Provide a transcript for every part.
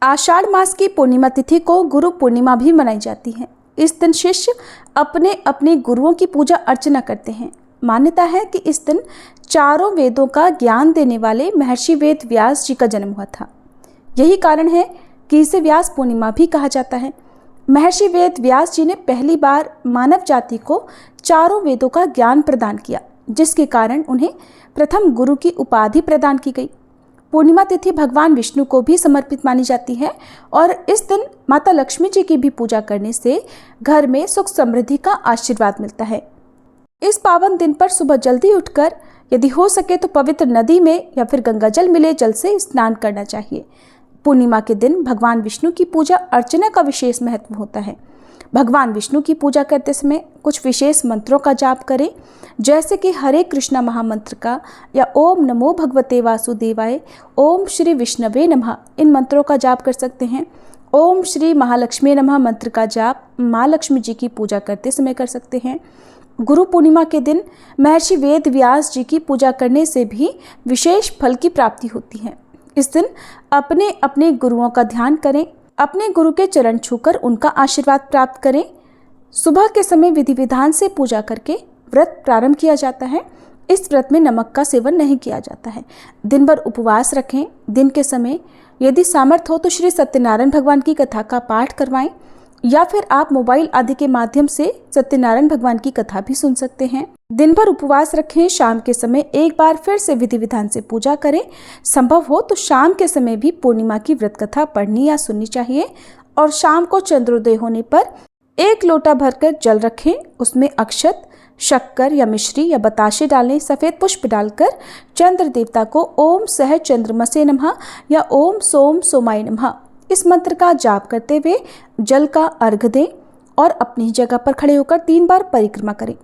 आषाढ़ मास की पूर्णिमा तिथि को गुरु पूर्णिमा भी मनाई जाती है। इस दिन शिष्य अपने अपने गुरुओं की पूजा अर्चना करते हैं। मान्यता है कि इस दिन चारों वेदों का ज्ञान देने वाले महर्षि वेद व्यास जी का जन्म हुआ था। यही कारण है कि इसे व्यास पूर्णिमा भी कहा जाता है। महर्षि वेद व्यास जी ने पहली बार मानव जाति को चारों वेदों का ज्ञान प्रदान किया, जिसके कारण उन्हें प्रथम गुरु की उपाधि प्रदान की गई। पूर्णिमा तिथि भगवान विष्णु को भी समर्पित मानी जाती है और इस दिन माता लक्ष्मी जी की भी पूजा करने से घर में सुख समृद्धि का आशीर्वाद मिलता है। इस पावन दिन पर सुबह जल्दी उठकर यदि हो सके तो पवित्र नदी में या फिर गंगा जल मिले जल से स्नान करना चाहिए। पूर्णिमा के दिन भगवान विष्णु की पूजा अर्चना का विशेष महत्व होता है। भगवान विष्णु की पूजा करते समय कुछ विशेष मंत्रों का जाप करें, जैसे कि हरे कृष्णा महामंत्र का या ओम नमो भगवते वासुदेवाय, ओम श्री विष्णवे नमः इन मंत्रों का जाप कर सकते हैं। ओम श्री महालक्ष्मी नमः मंत्र का जाप माँ लक्ष्मी जी की पूजा करते समय कर सकते हैं। गुरु पूर्णिमा के दिन महर्षि वेद व्यास जी की पूजा करने से भी विशेष फल की प्राप्ति होती है। इस दिन अपने अपने गुरुओं का ध्यान करें, अपने गुरु के चरण छूकर उनका आशीर्वाद प्राप्त करें। सुबह के समय विधि विधान से पूजा करके व्रत प्रारंभ किया जाता है। इस व्रत में नमक का सेवन नहीं किया जाता है। दिन भर उपवास रखें। दिन के समय यदि सामर्थ्य हो तो श्री सत्यनारायण भगवान की कथा का पाठ करवाएं या फिर आप मोबाइल आदि के माध्यम से सत्यनारायण भगवान की कथा भी सुन सकते हैं। दिन भर उपवास रखें। शाम के समय एक बार फिर से विधि विधान से पूजा करें। संभव हो तो शाम के समय भी पूर्णिमा की व्रत कथा पढ़नी या सुननी चाहिए और शाम को चंद्रोदय होने पर 1 लोटा भरकर जल रखें। उसमें अक्षत, शक्कर या मिश्री या बताशे डालें। सफेद पुष्प डालकर चंद्र देवता को ओम सह चंद्रमसे नमः या ओम सोम सोमाय नमः इस मंत्र का जाप करते हुए जल का अर्घ दें और अपनी जगह पर खड़े होकर 3 बार परिक्रमा करें।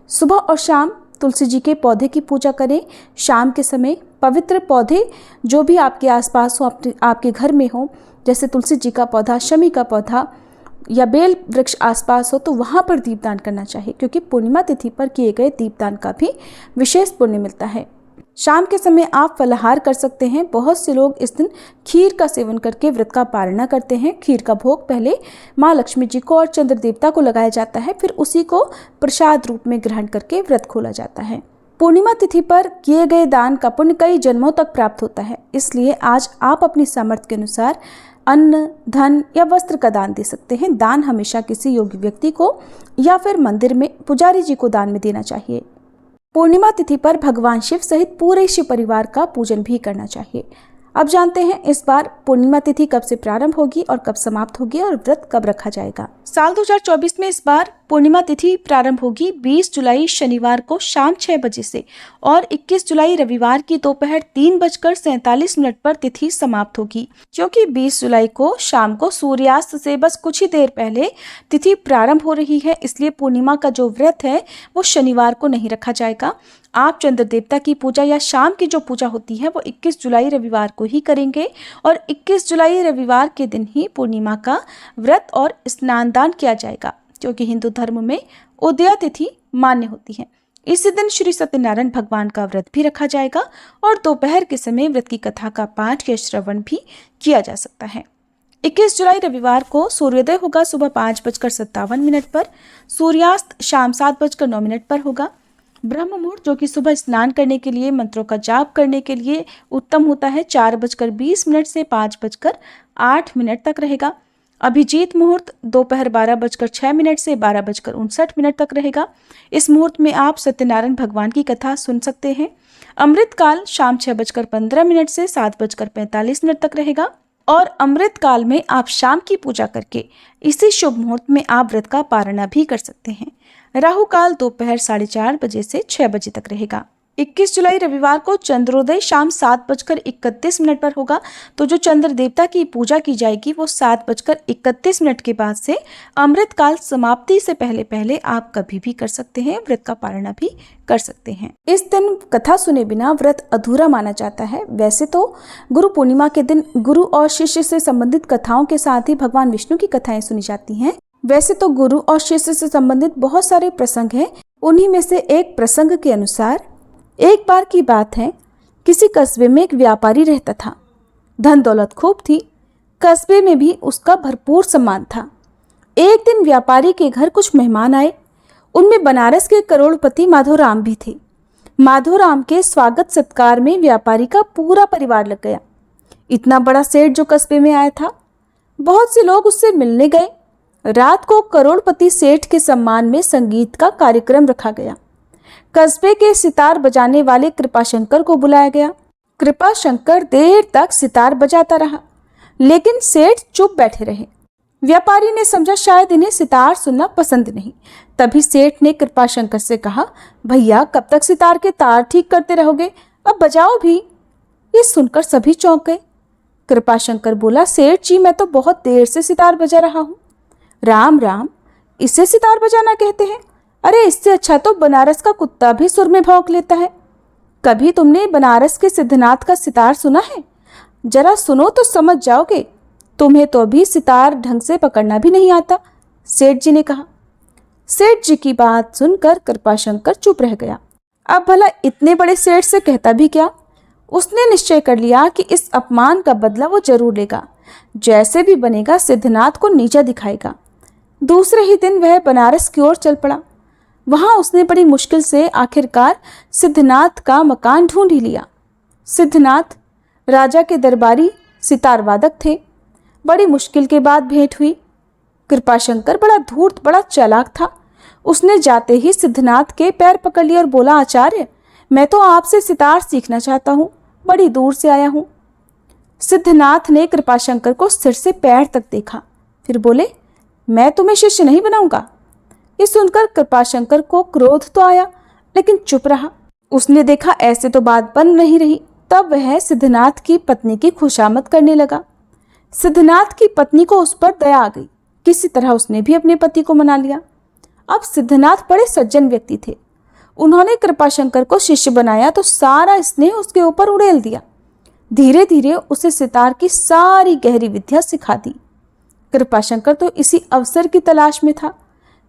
सुबह और शाम तुलसी जी के पौधे की पूजा करें। शाम के समय पवित्र पौधे जो भी आपके आसपास हो, आपके घर में हो, जैसे तुलसी जी का पौधा, शमी का पौधा या बेल वृक्ष आसपास हो, तो वहाँ पर दीपदान करना चाहिए, क्योंकि पूर्णिमा तिथि पर किए गए दीपदान का भी विशेष पुण्य मिलता है। शाम के समय आप फलाहार कर सकते हैं। बहुत से लोग इस दिन खीर का सेवन करके व्रत का पालना करते हैं। खीर का भोग पहले माँ लक्ष्मी जी को और चंद्र देवता को लगाया जाता है, फिर उसी को प्रसाद रूप में ग्रहण करके व्रत खोला जाता है। पूर्णिमा तिथि पर किए गए दान का पुण्य कई जन्मों तक प्राप्त होता है। इसलिए आज आप अपनी सामर्थ्य के अनुसार अन्न, धन या वस्त्र का दान दे सकते हैं। दान हमेशा किसी योग्य व्यक्ति को या फिर मंदिर में पुजारी जी को दान में देना चाहिए। पूर्णिमा तिथि पर भगवान शिव सहित पूरे शिव परिवार का पूजन भी करना चाहिए। अब जानते हैं इस बार पूर्णिमा तिथि कब से प्रारंभ होगी और कब समाप्त होगी और व्रत कब रखा जाएगा। साल 2024 में इस बार पूर्णिमा तिथि प्रारंभ होगी 20 जुलाई शनिवार को शाम 6 बजे से और 21 जुलाई रविवार की दोपहर 3:47 पर तिथि समाप्त होगी। क्योंकि 20 जुलाई को शाम को सूर्यास्त से बस कुछ ही देर पहले तिथि प्रारंभ हो रही है, इसलिए पूर्णिमा का जो व्रत है वो शनिवार को नहीं रखा जाएगा। आप चंद्र देवता की पूजा या शाम की जो पूजा होती है वो 21 जुलाई रविवार को ही करेंगे और 21 जुलाई रविवार के दिन ही पूर्णिमा का व्रत और स्नान दान किया जाएगा, क्योंकि हिंदू धर्म में उदया तिथि मान्य होती है। इसी दिन श्री सत्यनारायण भगवान का व्रत भी रखा जाएगा और दोपहर के समय व्रत की कथा का पाठ या श्रवण भी किया जा सकता है। 21 जुलाई रविवार को सूर्योदय होगा सुबह 5:57 पर। सूर्यास्त शाम 7:09 पर होगा। ब्रह्म मुहूर्त जो कि सुबह स्नान करने के लिए, मंत्रों का जाप करने के लिए उत्तम होता है, 4:20 से 5:08 तक रहेगा। अभिजीत मुहूर्त दोपहर 12:06 से 12:59 तक रहेगा। इस मुहूर्त में आप सत्यनारायण भगवान की कथा सुन सकते हैं। अमृत काल शाम 6:15 से 7:45 तक रहेगा और अमृत काल में आप शाम की पूजा करके इसी शुभ मुहूर्त में आप व्रत का पारणा भी कर सकते हैं। राहु काल दोपहर 4:30 बजे से 6 बजे तक रहेगा। 21 जुलाई रविवार को चंद्रोदय शाम 7:31 पर होगा। तो जो चंद्र देवता की पूजा की जाएगी वो 7:31 के बाद से अमृत काल समाप्ति से पहले पहले आप कभी भी कर सकते हैं, व्रत का पालना भी कर सकते हैं। इस दिन कथा सुने बिना व्रत अधूरा माना जाता है। वैसे तो गुरु पूर्णिमा के दिन गुरु और शिष्य से संबंधित कथाओं के साथ ही भगवान विष्णु की कथाएं सुनी जाती हैं। वैसे तो गुरु और शिष्य से संबंधित बहुत सारे प्रसंग हैं। उन्हीं में से एक प्रसंग के अनुसार एक बार की बात है, किसी कस्बे में एक व्यापारी रहता था। धन दौलत खूब थी। कस्बे में भी उसका भरपूर सम्मान था। एक दिन व्यापारी के घर कुछ मेहमान आए। उनमें बनारस के करोड़पति माधोराम भी थे। माधोराम के स्वागत सत्कार में व्यापारी का पूरा परिवार लग गया। इतना बड़ा सेठ जो कस्बे में आया था, बहुत से लोग उससे मिलने गए। रात को करोड़पति सेठ के सम्मान में संगीत का कार्यक्रम रखा गया। कस्बे के सितार बजाने वाले कृपाशंकर को बुलाया गया। कृपाशंकर देर तक सितार बजाता रहा, लेकिन सेठ चुप बैठे रहे। व्यापारी ने समझा शायद इन्हें सितार सुनना पसंद नहीं। तभी सेठ ने कृपाशंकर से कहा, भैया कब तक सितार के तार ठीक करते रहोगे, अब बजाओ भी। ये सुनकर सभी चौंक गए। कृपाशंकर बोला, सेठ जी मैं तो बहुत देर से सितार बजा रहा हूँ। राम राम, इसे सितार बजाना कहते हैं? अरे इससे अच्छा तो बनारस का कुत्ता भी सुर में भौंक लेता है। कभी तुमने बनारस के सिद्धनाथ का सितार सुना है? जरा सुनो तो समझ जाओगे। तुम्हें तो अभी सितार ढंग से पकड़ना भी नहीं आता, सेठ जी ने कहा। सेठ जी की बात सुनकर कृपाशंकर चुप रह गया। अब भला इतने बड़े सेठ से कहता भी क्या? उसने निश्चय कर लिया कि इस अपमान का बदला वो जरूर लेगा। जैसे भी बनेगा सिद्धनाथ को नीचा दिखाएगा। दूसरे ही दिन वह बनारस की ओर चल पड़ा। वहां उसने बड़ी मुश्किल से आखिरकार सिद्धनाथ का मकान ढूंढ ही लिया। सिद्धनाथ राजा के दरबारी सितार वादक थे। बड़ी मुश्किल के बाद भेंट हुई। कृपाशंकर बड़ा धूर्त, बड़ा चालाक था। उसने जाते ही सिद्धनाथ के पैर पकड़ लिए और बोला, आचार्य मैं तो आपसे सितार सीखना चाहता हूँ, बड़ी दूर से आया हूँ। सिद्धनाथ ने कृपाशंकर को सिर से पैर तक देखा, फिर बोले, मैं तुम्हें शिष्य नहीं बनाऊंगा। ये सुनकर कृपाशंकर को क्रोध तो आया, लेकिन चुप रहा। उसने देखा ऐसे तो बात बन नहीं रही। तब वह सिद्धनाथ की पत्नी की खुशामद करने लगा। सिद्धनाथ की पत्नी को उस पर दया आ गई। किसी तरह उसने भी अपने पति को मना लिया। अब सिद्धनाथ बड़े सज्जन व्यक्ति थे। उन्होंने कृपाशंकर को शिष्य बनाया तो सारा स्नेह उसके ऊपर उड़ेल दिया। धीरे धीरे उसे सितार की सारी गहरी विद्या सिखा दी। कृपाशंकर तो इसी अवसर की तलाश में था।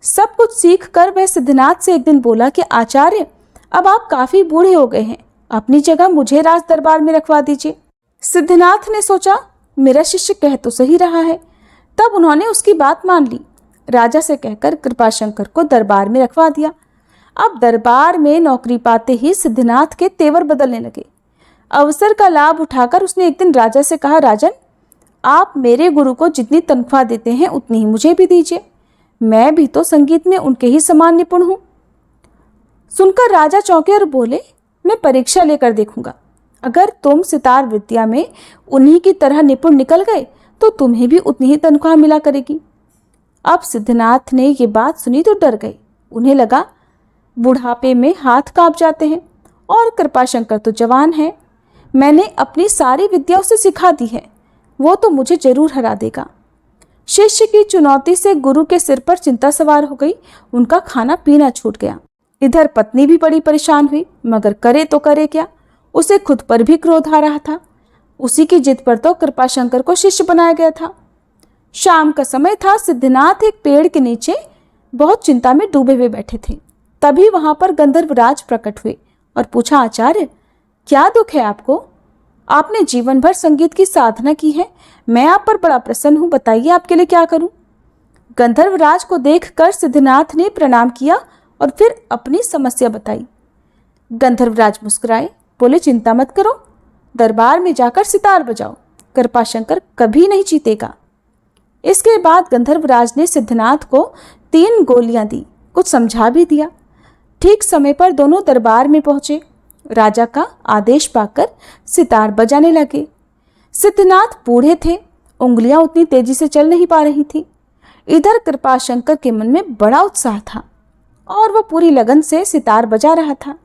सब कुछ सीख कर वह सिद्धनाथ से एक दिन बोला कि आचार्य अब आप काफी बूढ़े हो गए हैं, अपनी जगह मुझे राज दरबार में रखवा दीजिए। सिद्धनाथ ने सोचा मेरा शिष्य कह तो सही रहा है। तब उन्होंने उसकी बात मान ली। राजा से कहकर कृपाशंकर को दरबार में रखवा दिया। अब दरबार में नौकरी पाते ही सिद्धनाथ के तेवर बदलने लगे। अवसर का लाभ उठाकर उसने एक दिन राजा से कहा, राजन आप मेरे गुरु को जितनी तनख्वाह देते हैं उतनी ही मुझे भी दीजिए, मैं भी तो संगीत में उनके ही समान निपुण हूँ। सुनकर राजा चौंके और बोले, मैं परीक्षा लेकर देखूंगा, अगर तुम सितार विद्या में उन्हीं की तरह निपुण निकल गए तो तुम्हें भी उतनी ही तनख्वाह मिला करेगी। अब सिद्धनाथ ने ये बात सुनी तो डर गए। उन्हें लगा बुढ़ापे में हाथ कांप जाते हैं और कृपाशंकर तो जवान है, मैंने अपनी सारी विद्या उसे सिखा दी है, वो तो मुझे जरूर हरा देगा। शिष्य की चुनौती से गुरु के सिर पर चिंता सवार हो गई। उनका खाना पीना छूट गया। इधर पत्नी भी बड़ी परेशान हुई, मगर करे तो करे क्या, उसे खुद पर भी क्रोध आ रहा था। उसी की जिद पर तो कृपाशंकर को शिष्य बनाया गया था। शाम का समय था। सिद्धनाथ एक पेड़ के नीचे बहुत चिंता में डूबे हुए बैठे थे। तभी वहां पर गंधर्वराज प्रकट हुए और पूछा, आचार्य क्या दुख है आपको? आपने जीवन भर संगीत की साधना की है, मैं आप पर बड़ा प्रसन्न हूं, बताइए आपके लिए क्या करूं? गंधर्वराज को देखकर सिद्धनाथ ने प्रणाम किया और फिर अपनी समस्या बताई। गंधर्वराज मुस्कुराए, बोले, चिंता मत करो, दरबार में जाकर सितार बजाओ, कृपाशंकर कभी नहीं जीतेगा। इसके बाद गंधर्वराज ने सिद्धनाथ को 3 गोलियां दी, कुछ समझा भी दिया। ठीक समय पर दोनों दरबार में पहुंचे। राजा का आदेश पाकर सितार बजाने लगे। सिद्धनाथ बूढ़े थे, उंगलियां उतनी तेजी से चल नहीं पा रही थी। इधर कृपाशंकर के मन में बड़ा उत्साह था और वह पूरी लगन से सितार बजा रहा था।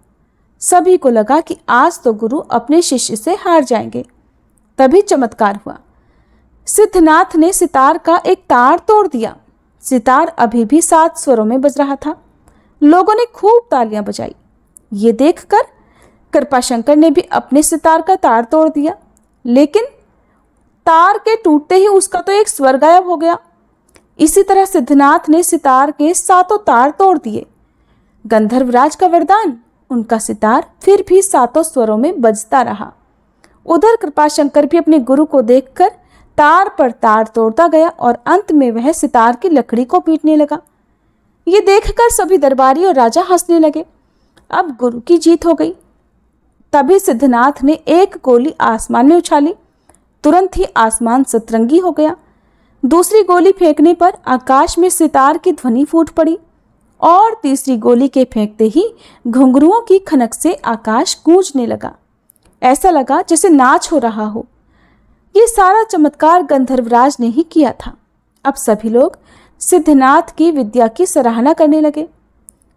सभी को लगा कि आज तो गुरु अपने शिष्य से हार जाएंगे। तभी चमत्कार हुआ। सिद्धनाथ ने सितार का एक तार तोड़ दिया। सितार अभी भी 7 स्वरों में बज रहा था। लोगों ने खूब तालियां बजाई। ये देखकर कृपाशंकर ने भी अपने सितार का तार तोड़ दिया, लेकिन तार के टूटते ही उसका तो एक स्वर गायब हो गया। इसी तरह सिद्धनाथ ने सितार के 7 तार तोड़ दिए। गंधर्वराज का वरदान, उनका सितार फिर भी 7 स्वरों में बजता रहा। उधर कृपाशंकर भी अपने गुरु को देखकर तार पर तार तोड़ता गया और अंत में वह सितार की लकड़ी को पीटने लगा। ये देखकर सभी दरबारी और राजा हंसने लगे। अब गुरु की जीत हो गई। तभी सिद्धनाथ ने एक गोली आसमान में उछाली। तुरंत ही आसमान सतरंगी हो गया। दूसरी गोली फेंकने पर आकाश में सितार की ध्वनि फूट पड़ी और तीसरी गोली के फेंकते ही घुंघरुओं की खनक से आकाश गूंजने लगा। ऐसा लगा जैसे नाच हो रहा हो। ये सारा चमत्कार गंधर्वराज ने ही किया था। अब सभी लोग सिद्धनाथ की विद्या की सराहना करने लगे।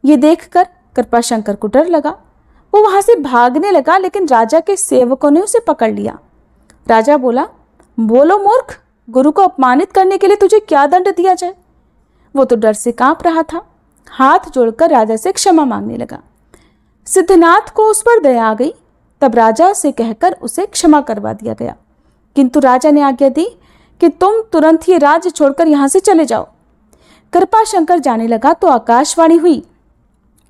ये देखकर कृपाशंकर को डर लगा। वो वहां से भागने लगा, लेकिन राजा के सेवकों ने उसे पकड़ लिया। राजा बोला, बोलो मूर्ख, गुरु को अपमानित करने के लिए तुझे क्या दंड दिया जाए। वो तो डर से कांप रहा था। हाथ जोड़कर राजा से क्षमा मांगने लगा। सिद्धनाथ को उस पर दया आ गई। तब राजा से कहकर उसे क्षमा करवा दिया गया, किंतु राजा ने आज्ञा दी कि तुम तुरंत ही राज्य छोड़कर यहां से चले जाओ। कृपाशंकर जाने लगा तो आकाशवाणी हुई,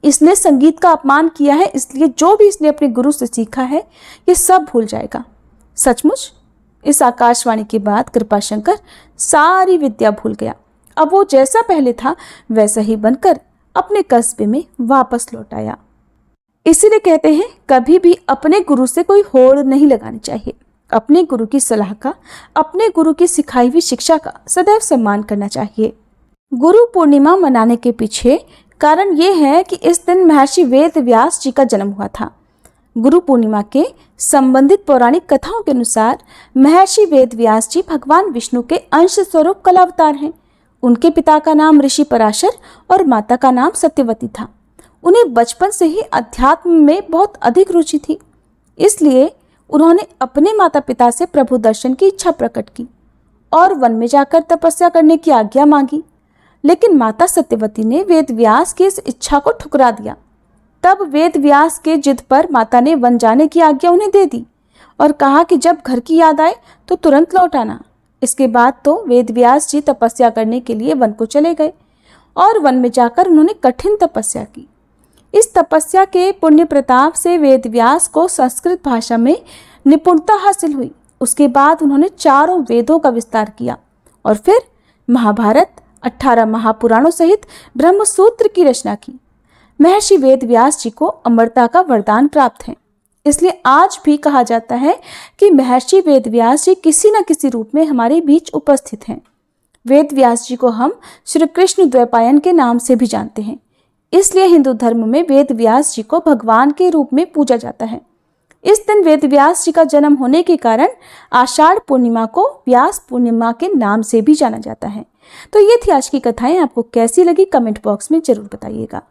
इसने संगीत का अपमान किया है, इसलिए जो भी इसने अपने गुरु से सीखा है ये सब भूल जाएगा। सचमुच इस आकाशवाणी के बाद कृपाशंकर सारी विद्या भूल गया। अब वो जैसा पहले था वैसा ही बनकर अपने कस्बे में वापस लौट आया। इसीलिए कहते हैं कभी भी अपने गुरु से कोई होड़ नहीं लगानी चाहिए। अपने गुरु की सलाह का, अपने गुरु की सिखाई हुई शिक्षा का सदैव सम्मान करना चाहिए। गुरु पूर्णिमा मनाने के पीछे कारण ये है कि इस दिन महर्षि वेद व्यास जी का जन्म हुआ था। गुरु पूर्णिमा के संबंधित पौराणिक कथाओं के अनुसार महर्षि वेद व्यास जी भगवान विष्णु के अंश स्वरूप कलावतार हैं। उनके पिता का नाम ऋषि पराशर और माता का नाम सत्यवती था। उन्हें बचपन से ही अध्यात्म में बहुत अधिक रुचि थी, इसलिए उन्होंने अपने माता पिता से प्रभु दर्शन की इच्छा प्रकट की और वन में जाकर तपस्या करने की आज्ञा मांगी। लेकिन माता सत्यवती ने वेद व्यास की इस इच्छा को ठुकरा दिया। तब वेद व्यास के जिद पर माता ने वन जाने की आज्ञा उन्हें दे दी और कहा कि जब घर की याद आए तो तुरंत लौट आना। इसके बाद तो वेद व्यास जी तपस्या करने के लिए वन को चले गए और वन में जाकर उन्होंने कठिन तपस्या की। इस तपस्या के पुण्य प्रताप से वेद व्यास को संस्कृत भाषा में निपुणता हासिल हुई। उसके बाद उन्होंने चारों वेदों का विस्तार किया और फिर महाभारत, 18 महापुराणों सहित ब्रह्मसूत्र की रचना की। महर्षि वेद व्यास जी को अमरता का वरदान प्राप्त है। इसलिए आज भी कहा जाता है कि महर्षि वेद व्यास जी किसी न किसी रूप में हमारे बीच उपस्थित हैं। वेद व्यास जी को हम श्री कृष्ण द्वैपायन के नाम से भी जानते हैं। इसलिए हिंदू धर्म में वेद व्यास जी को भगवान के रूप में पूजा जाता है। इस दिन वेद व्यास जी का जन्म होने के कारण आषाढ़ पूर्णिमा को व्यास पूर्णिमा के नाम से भी जाना जाता है। तो ये थी आज की कथाएं। आपको कैसी लगी कमेंट बॉक्स में जरूर बताइएगा।